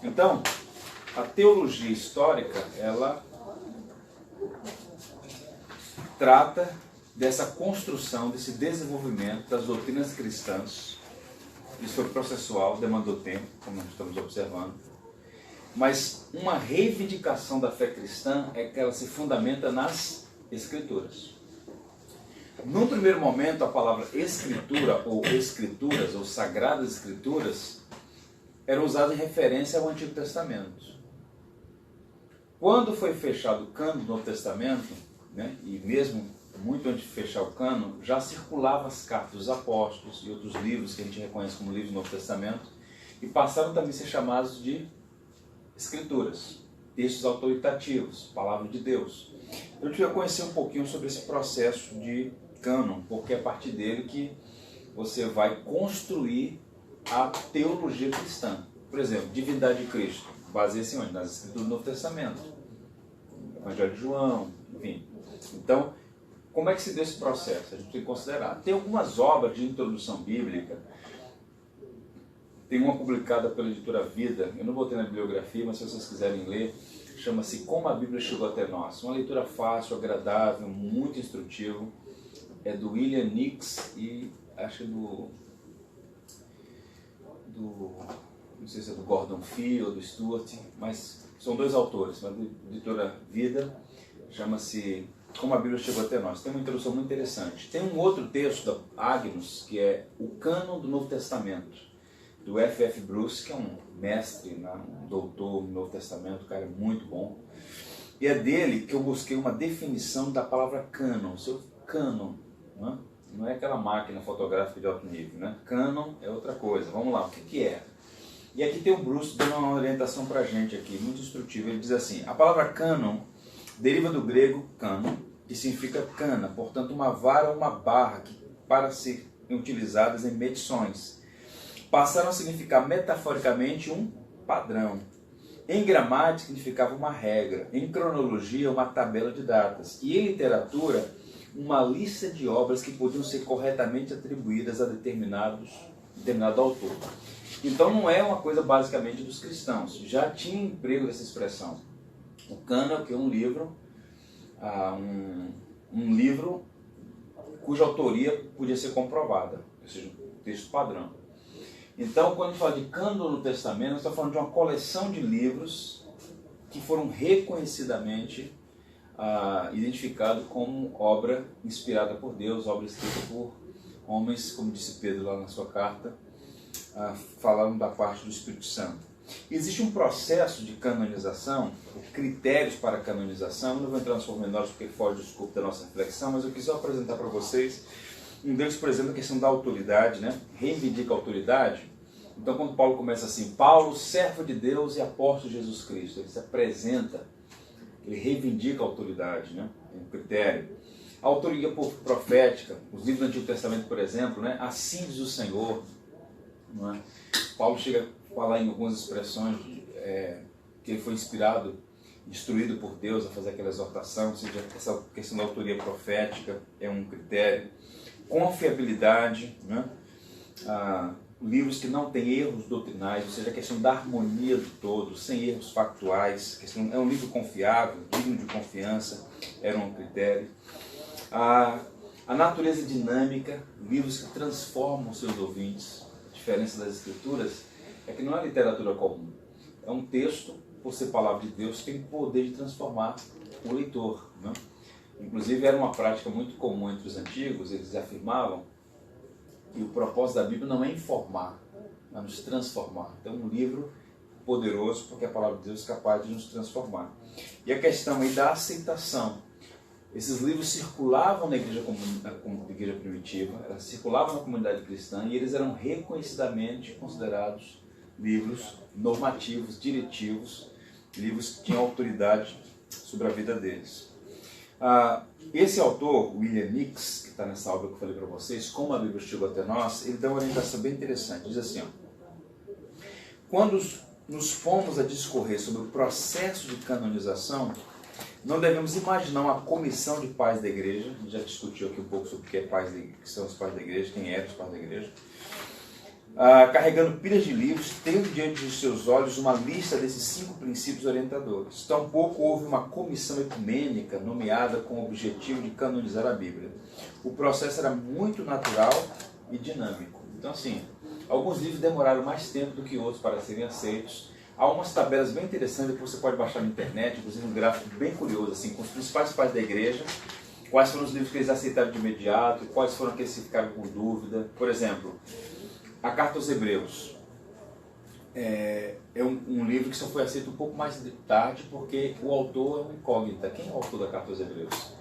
Então, a teologia histórica, ela trata dessa construção, desse desenvolvimento das doutrinas cristãs. Isso foi processual, demandou tempo, como nós estamos observando. Mas uma reivindicação da fé cristã é que ela se fundamenta nas Escrituras. Num primeiro momento, a palavra escritura, ou escrituras, ou sagradas escrituras, eram usadas em referência ao Antigo Testamento. Quando foi fechado o cânon do Novo Testamento, né, e mesmo muito antes de fechar o cânon, já circulavam as cartas dos apóstolos e outros livros que a gente reconhece como livros do Novo Testamento, e passaram também a ser chamados de escrituras, textos autoritativos, palavra de Deus. Eu queria conhecer um pouquinho sobre esse processo de cânon, porque é a partir dele que você vai construir a teologia cristã. Por exemplo, divindade de Cristo, baseia-se onde? Nas escrituras do Novo Testamento, Evangelho de João, enfim. Então, como é que se deu esse processo? A gente tem que considerar. Tem algumas obras de introdução bíblica. Tem uma publicada pela editora Vida, eu não vou ter na bibliografia, mas se vocês quiserem ler, chama-se Como a Bíblia Chegou Até Nós. Uma leitura fácil, agradável, muito instrutivo. É do William Nix e acho não sei se é do Gordon Fee ou do Stuart, mas são dois autores. A editora Vida chama-se Como a Bíblia Chegou Até Nós. Tem uma introdução muito interessante. Tem um outro texto da Agnus, que é o Cânon do Novo Testamento, do F.F. Bruce, que é um mestre, né, um doutor no Novo Testamento, um cara muito bom. E é dele que eu busquei uma definição da palavra cânon. Seu cânon, né? Não é aquela máquina fotográfica de alto nível, né? Cânon é outra coisa. Vamos lá, o que é? E aqui tem o Bruce dando uma orientação para a gente aqui, muito instrutiva. Ele diz assim: a palavra cânon deriva do grego cânon, que significa cana, portanto uma vara ou uma barra que, para serem utilizadas em medições, passaram a significar metaforicamente um padrão. Em gramática significava uma regra, em cronologia uma tabela de datas, e em literatura uma lista de obras que podiam ser corretamente atribuídas a determinado autor. Então não é uma coisa basicamente dos cristãos, já tinha emprego dessa expressão. O cânon é o que? Um livro, um livro cuja autoria podia ser comprovada, ou seja, um texto padrão. Então, quando a gente fala de cânon no Testamento, nós estamos falando de uma coleção de livros que foram reconhecidamente identificados como obra inspirada por Deus, obra escrita por homens, como disse Pedro lá na sua carta, falando da parte do Espírito Santo. Existe um processo de canonização, critérios para a canonização. Eu não vou entrar nos pormenores porque foge do escopo da nossa reflexão, mas eu quis só apresentar para vocês. Um deles, por exemplo, a questão da autoridade, né? Reivindica a autoridade. Então, quando Paulo começa assim: Paulo, servo de Deus e apóstolo de Jesus Cristo, ele se apresenta, ele reivindica a autoridade, né? É um critério. A autoria profética, os livros do Antigo Testamento, por exemplo, né? Assim diz o Senhor, não é? Paulo chega a falar em algumas expressões que ele foi inspirado, instruído por Deus a fazer aquela exortação, ou seja, essa questão da autoria profética é um critério. Confiabilidade, né? Livros que não têm erros doutrinais, ou seja, a questão da harmonia do todo, sem erros factuais, é um livro confiável, digno de confiança, era um critério. A natureza dinâmica, livros que transformam seus ouvintes. A diferença das escrituras é que não é literatura comum, é um texto, por ser palavra de Deus, tem o poder de transformar o leitor, né? Inclusive era uma prática muito comum entre os antigos, eles afirmavam que o propósito da Bíblia não é informar, mas nos transformar. Então um livro poderoso, porque a palavra de Deus é capaz de nos transformar. E a questão aí da aceitação. Esses livros circulavam na igreja, como igreja primitiva, elas circulavam na comunidade cristã e eles eram reconhecidamente considerados livros normativos, diretivos, livros que tinham autoridade sobre a vida deles. Esse autor, William Nix, que está nessa obra que eu falei para vocês, Como a Bíblia Chegou Até Nós, ele dá uma orientação bem interessante. Diz assim: quando nos fomos a discorrer sobre o processo de canonização, não devemos imaginar uma comissão de pais da igreja. A gente já discutiu aqui um pouco sobre o que são os pais da igreja, quem eram os pais da igreja. carregando pilhas de livros, tendo diante de seus olhos uma lista desses 5 princípios orientadores. Tampouco houve uma comissão ecumênica nomeada com o objetivo de canonizar a Bíblia. O processo era muito natural e dinâmico. Então, assim, alguns livros demoraram mais tempo do que outros para serem aceitos. Há umas tabelas bem interessantes que você pode baixar na internet, inclusive um gráfico bem curioso, assim, com os principais pais da igreja, quais foram os livros que eles aceitaram de imediato, quais foram aqueles que ficaram com dúvida. Por exemplo, a Carta aos Hebreus é um livro que só foi aceito um pouco mais tarde, porque o autor é uma incógnita. Quem é o autor da Carta aos Hebreus?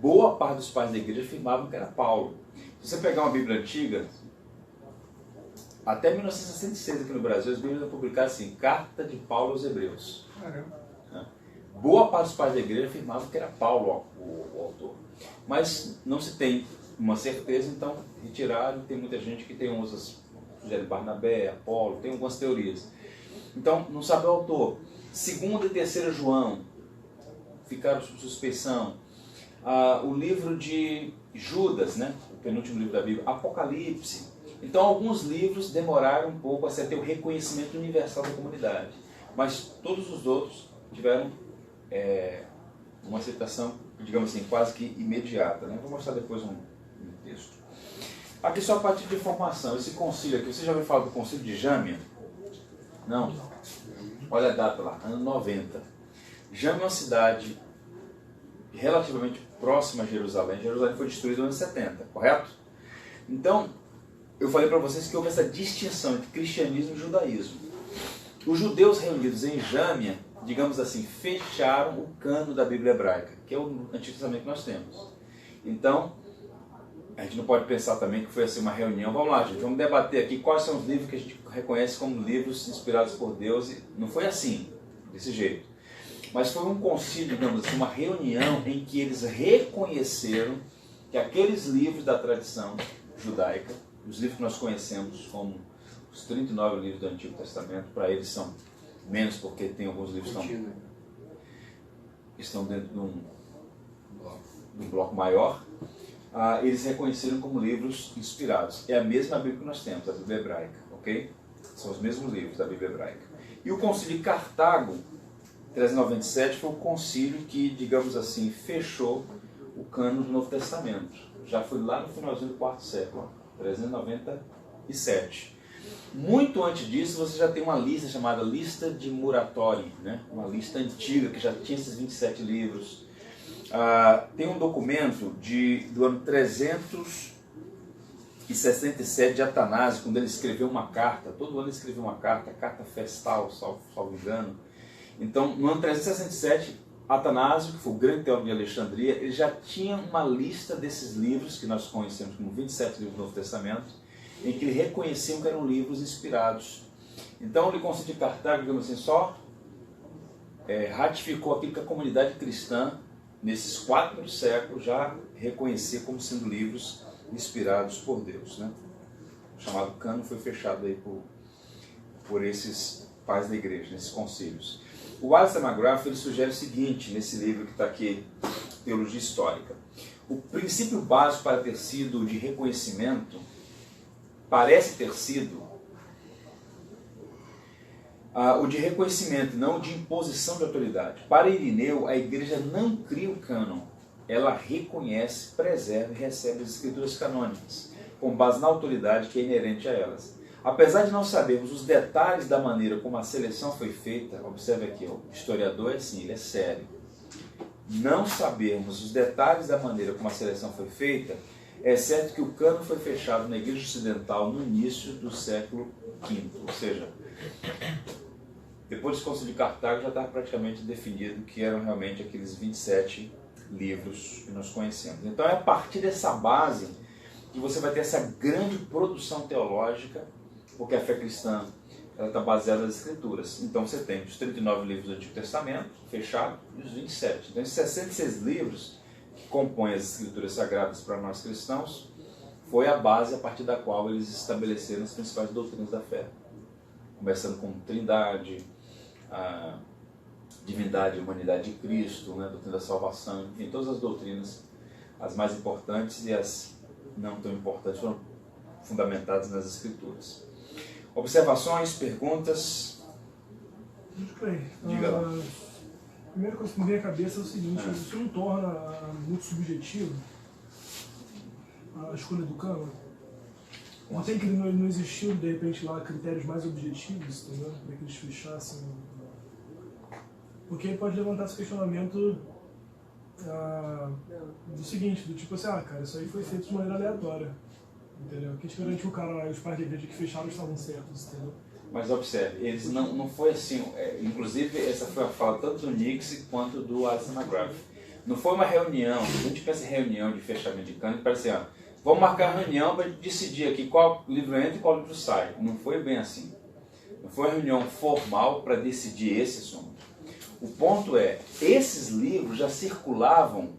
Boa parte dos pais da igreja afirmavam que era Paulo. Se você pegar uma Bíblia antiga, até 1966 aqui no Brasil, as Bíblias eram publicadas assim, Carta de Paulo aos Hebreus. Boa parte dos pais da igreja afirmavam que era Paulo o autor. Mas não se tem uma certeza, então retiraram. Tem muita gente que tem outras, Barnabé, Apolo, tem algumas teorias. Então, não sabe o autor. 2ª e 3ª João ficaram sob suspeição. O livro de Judas, né? O penúltimo livro da Bíblia, Apocalipse. Então, alguns livros demoraram um pouco a ter o reconhecimento universal da comunidade. Mas todos os outros tiveram uma aceitação, digamos assim, quase que imediata. Né? Vou mostrar depois um texto. Aqui só a partir de informação. Esse concílio aqui, você já ouviu falar do concílio de Jâmia? Não? Olha a data lá, ano 90. Jâmia é uma cidade relativamente próxima a Jerusalém. Jerusalém foi destruída no ano 70, correto? Então, eu falei para vocês que houve essa distinção entre cristianismo e judaísmo. Os judeus reunidos em Jâmia, digamos assim, fecharam o cano da Bíblia hebraica, que é o Antigo Testamento que nós temos. Então, a gente não pode pensar também que foi assim uma reunião. Vamos lá, gente, vamos debater aqui quais são os livros que a gente reconhece como livros inspirados por Deus. E não foi assim, desse jeito. Mas foi um concílio, digamos assim, uma reunião em que eles reconheceram que aqueles livros da tradição judaica, os livros que nós conhecemos como os 39 livros do Antigo Testamento, para eles são menos porque tem alguns livros que estão dentro de um bloco maior. Eles reconheceram como livros inspirados. É a mesma Bíblia que nós temos, a Bíblia hebraica, ok? São os mesmos livros da Bíblia hebraica. E o concílio de Cartago, 397, foi o concílio que, digamos assim, fechou o cano do Novo Testamento. Já foi lá no finalzinho do 4º século, 397. Muito antes disso, você já tem uma lista chamada Lista de Muratori, né? Uma lista antiga que já tinha esses 27 livros. Tem um documento do ano 367 de Atanásio, quando ele escreveu uma carta. Todo ano ele escreveu uma carta, carta festal, salvo engano. Então, no ano 367, Atanásio, que foi o grande teólogo de Alexandria, ele já tinha uma lista desses livros, que nós conhecemos como 27 livros do Novo Testamento, em que ele reconheciam que eram livros inspirados. Então, o Concílio de Cartago, digamos assim, só ratificou aquilo que a comunidade cristã, nesses 4 séculos, já reconhecia como sendo livros inspirados por Deus. Né? O chamado cano foi fechado aí por esses pais da igreja, nesses concílios. O Alistair McGrath ele sugere o seguinte, nesse livro que está aqui, Teologia Histórica. O princípio básico para ter sido de reconhecimento parece ter sido o de reconhecimento, não o de imposição de autoridade. Para Irineu, a igreja não cria o cânon, ela reconhece, preserva e recebe as escrituras canônicas, com base na autoridade que é inerente a elas. Apesar de não sabermos os detalhes da maneira como a seleção foi feita, observe aqui, o historiador é assim, ele é sério. Não sabermos os detalhes da maneira como a seleção foi feita, é certo que o cânon foi fechado na Igreja Ocidental no início do século V, ou seja, depois do Concílio de Cartago já estava praticamente definido que eram realmente aqueles 27 livros que nós conhecemos. Então é a partir dessa base que você vai ter essa grande produção teológica, porque a fé cristã está baseada nas Escrituras. Então você tem os 39 livros do Antigo Testamento, fechado, e os 27. Então esses 66 livros que compõem as Escrituras Sagradas para nós cristãos, foi a base a partir da qual eles estabeleceram as principais doutrinas da fé. Começando com Trindade, a divindade e humanidade de Cristo, né, a doutrina da salvação, enfim, todas as doutrinas, as mais importantes e as não tão importantes, foram fundamentadas nas Escrituras. Observações, perguntas? Muito bem. Diga lá. A primeira coisa que me vem à cabeça é o seguinte, isso não torna muito subjetivo a escolha do Câmara? Não tem que não existiu, de repente, lá critérios mais objetivos, entendeu? Para que eles fechassem. Porque ele pode levantar esse questionamento do seguinte, do tipo assim, cara, isso aí foi feito de maneira aleatória. Entendeu? Quem te garantiu o cara lá, os pais da igreja que fecharam estavam certos, entendeu? Mas observe, eles não foi assim, inclusive essa foi a fala tanto do Nix quanto do Alistair McGrath. Não foi uma reunião, a gente pensa em reunião de fechamento de cânone, parece assim, vamos marcar uma reunião para decidir aqui qual livro entra e qual livro sai. Não foi bem assim. Não foi uma reunião formal para decidir esse assunto. O ponto é, esses livros já circulavam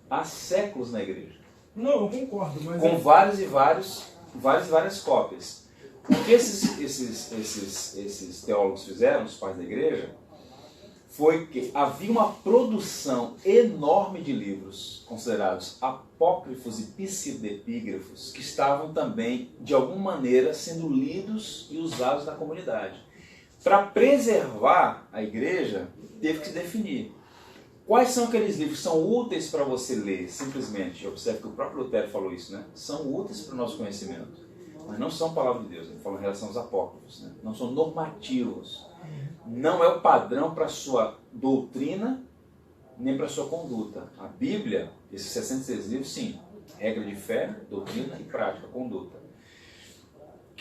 há séculos na igreja. Não, eu concordo, mas... Com várias e várias cópias. O que esses teólogos fizeram, os pais da igreja, foi que havia uma produção enorme de livros considerados apócrifos e pseudepígrafos que estavam também, de alguma maneira, sendo lidos e usados na comunidade. Para preservar a igreja, teve que se definir. Quais são aqueles livros que são úteis para você ler, simplesmente? Observe que o próprio Lutero falou isso, né? São úteis para o nosso conhecimento, mas não são palavra de Deus. Ele falou em relação aos apócrifos, né? Não são normativos. Não é o padrão para a sua doutrina, nem para a sua conduta. A Bíblia, esses 66 livros, sim. Regra de fé, doutrina e prática, conduta.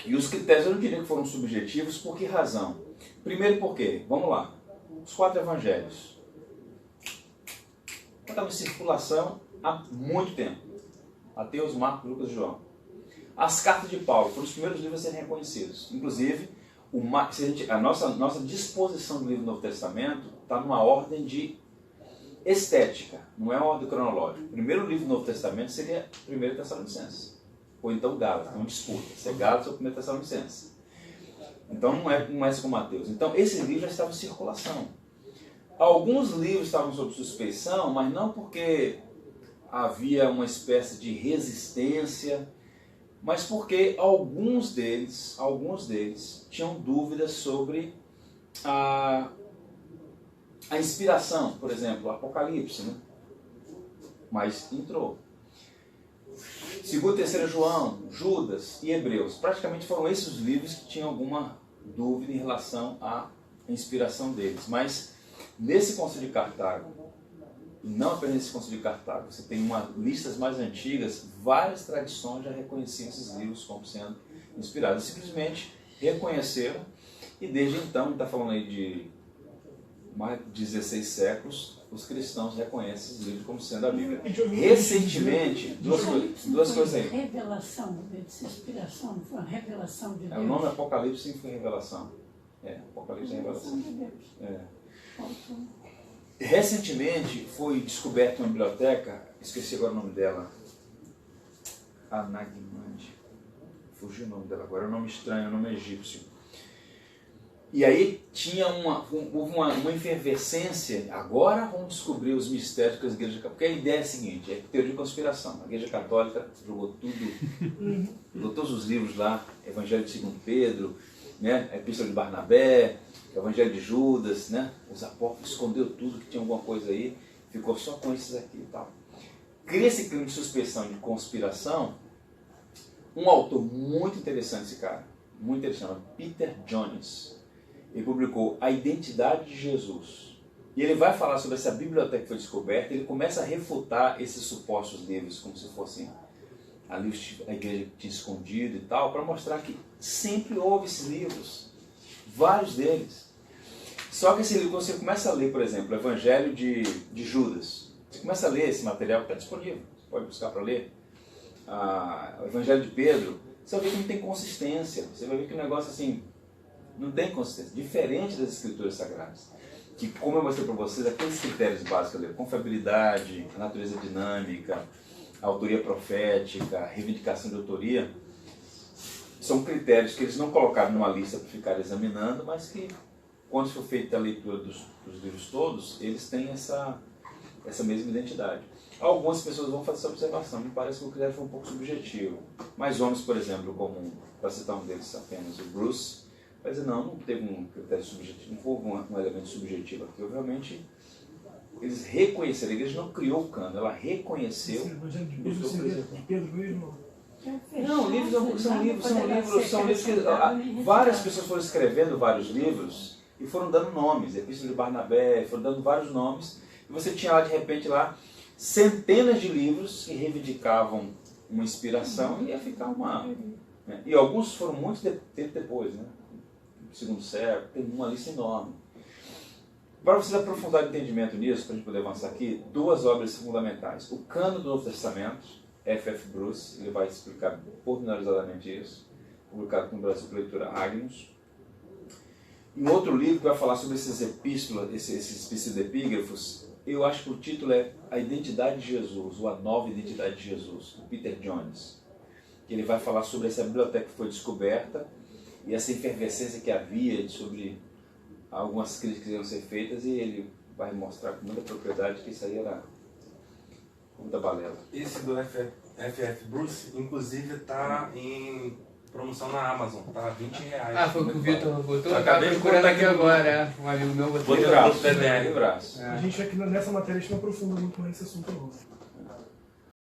E os critérios eu não diria que foram subjetivos, por que razão? Primeiro porque, vamos lá, os 4 evangelhos estavam em circulação há muito tempo. Mateus, Marcos, Lucas e João. As cartas de Paulo foram os primeiros livros a serem reconhecidos. Inclusive, a nossa disposição do livro do Novo Testamento está numa ordem de estética, não é uma ordem cronológica. O primeiro livro do Novo Testamento seria 1 Tessalonicenses, ou então Gálatas, não disputa, se é Gálatas ou 1 Tessalonicenses. Então não é com Mateus. Então esse livro já estava em circulação. Alguns livros estavam sob suspeição, mas não porque havia uma espécie de resistência, mas porque alguns deles tinham dúvidas sobre a inspiração, por exemplo, o Apocalipse, né? Mas entrou. 2º e 3º João, Judas e Hebreus, praticamente foram esses os livros que tinham alguma dúvida em relação à inspiração deles. Mas nesse Concílio de Cartago, não apenas nesse Concílio de Cartago, você tem listas mais antigas, várias tradições já reconheciam esses livros como sendo inspirados. Simplesmente reconheceram, e desde então, a gente está falando aí de mais de 16 séculos, os cristãos reconhecem esses livros como sendo a Bíblia. Recentemente, duas coisas aí. Revelação, de inspiração, não foi uma revelação de Deus. O nome Apocalipse sim foi revelação. Apocalipse é revelação. De Deus. Recentemente foi descoberta uma biblioteca, esqueci agora o nome dela, Anagimandi, fugiu o nome dela agora, é um nome estranho, é um nome egípcio. E aí houve uma efervescência, agora vamos descobrir os mistérios que as igrejas católicas, porque a ideia é a seguinte, é teoria de conspiração. A igreja católica jogou tudo, jogou todos os livros lá, Evangelho de 2 Pedro, né, a Epístola de Barnabé, Evangelho de Judas, né, os apóstolos, escondeu tudo que tinha alguma coisa aí, ficou só com esses aqui e tal. Cria esse clima de suspeição, de conspiração, um autor muito interessante esse cara, muito interessante, Peter Jones. Ele publicou A Identidade de Jesus. E ele vai falar sobre essa biblioteca que foi descoberta, ele começa a refutar esses supostos livros, como se fossem ali a igreja tinha escondido e tal, para mostrar que sempre houve esses livros, vários deles. Só que esse livro, quando você começa a ler, por exemplo, o Evangelho de Judas, você começa a ler esse material que está disponível, você pode buscar para ler. O Evangelho de Pedro, você vai ver que não tem consistência, você vai ver que o negócio assim, não tem consistência, diferente das escrituras sagradas. Que, como eu mostrei para vocês, aqueles critérios básicos ali, confiabilidade, a natureza dinâmica, a autoria profética, a reivindicação de autoria, são critérios que eles não colocaram numa lista para ficar examinando, mas que, quando for feita a leitura dos livros todos, eles têm essa mesma identidade. Algumas pessoas vão fazer essa observação, me parece que o critério foi um pouco subjetivo. Mas homens, por exemplo, como para citar um deles apenas, o Bruce, vai dizer, não teve um critério subjetivo, não houve um elemento subjetivo aqui. Obviamente, eles reconheceram, a igreja não criou o cânon, ela reconheceu. Esse evangelho de Pedro seria de Pedro mesmo? Não, livros são livros que várias pessoas foram escrevendo vários livros e foram dando nomes, Epístola de Barnabé, foram dando vários nomes, e você tinha lá de repente lá centenas de livros que reivindicavam uma inspiração e ia ficar uma... Né? E alguns foram muito tempo depois, né? Segundo século, tem uma lista enorme. Para vocês aprofundar o entendimento nisso, para a gente poder avançar aqui, duas obras fundamentais. O Cânon do Novo Testamento, F.F. Bruce, ele vai explicar pormenorizadamente isso, publicado aqui no Brasil pela editora Agnus. E um outro livro que vai falar sobre esses epístolas, esses epígrafos, eu acho que o título é A Identidade de Jesus, ou A Nova Identidade de Jesus, do Peter Jones. Ele vai falar sobre essa biblioteca que foi descoberta e essa efervescência que havia sobre algumas críticas que iam ser feitas, e ele vai mostrar com muita propriedade que isso aí era muita balela. Esse do F.F. Bruce, inclusive, está em promoção na Amazon, tá R$20. Ah, foi o que o Vitor botou? Acabei de procurando botar aqui aqui agora, um amigo meu botou. Vou Livraço, livraço. livraço. A gente aqui nessa matéria a gente não aprofunda muito mais nesse assunto não.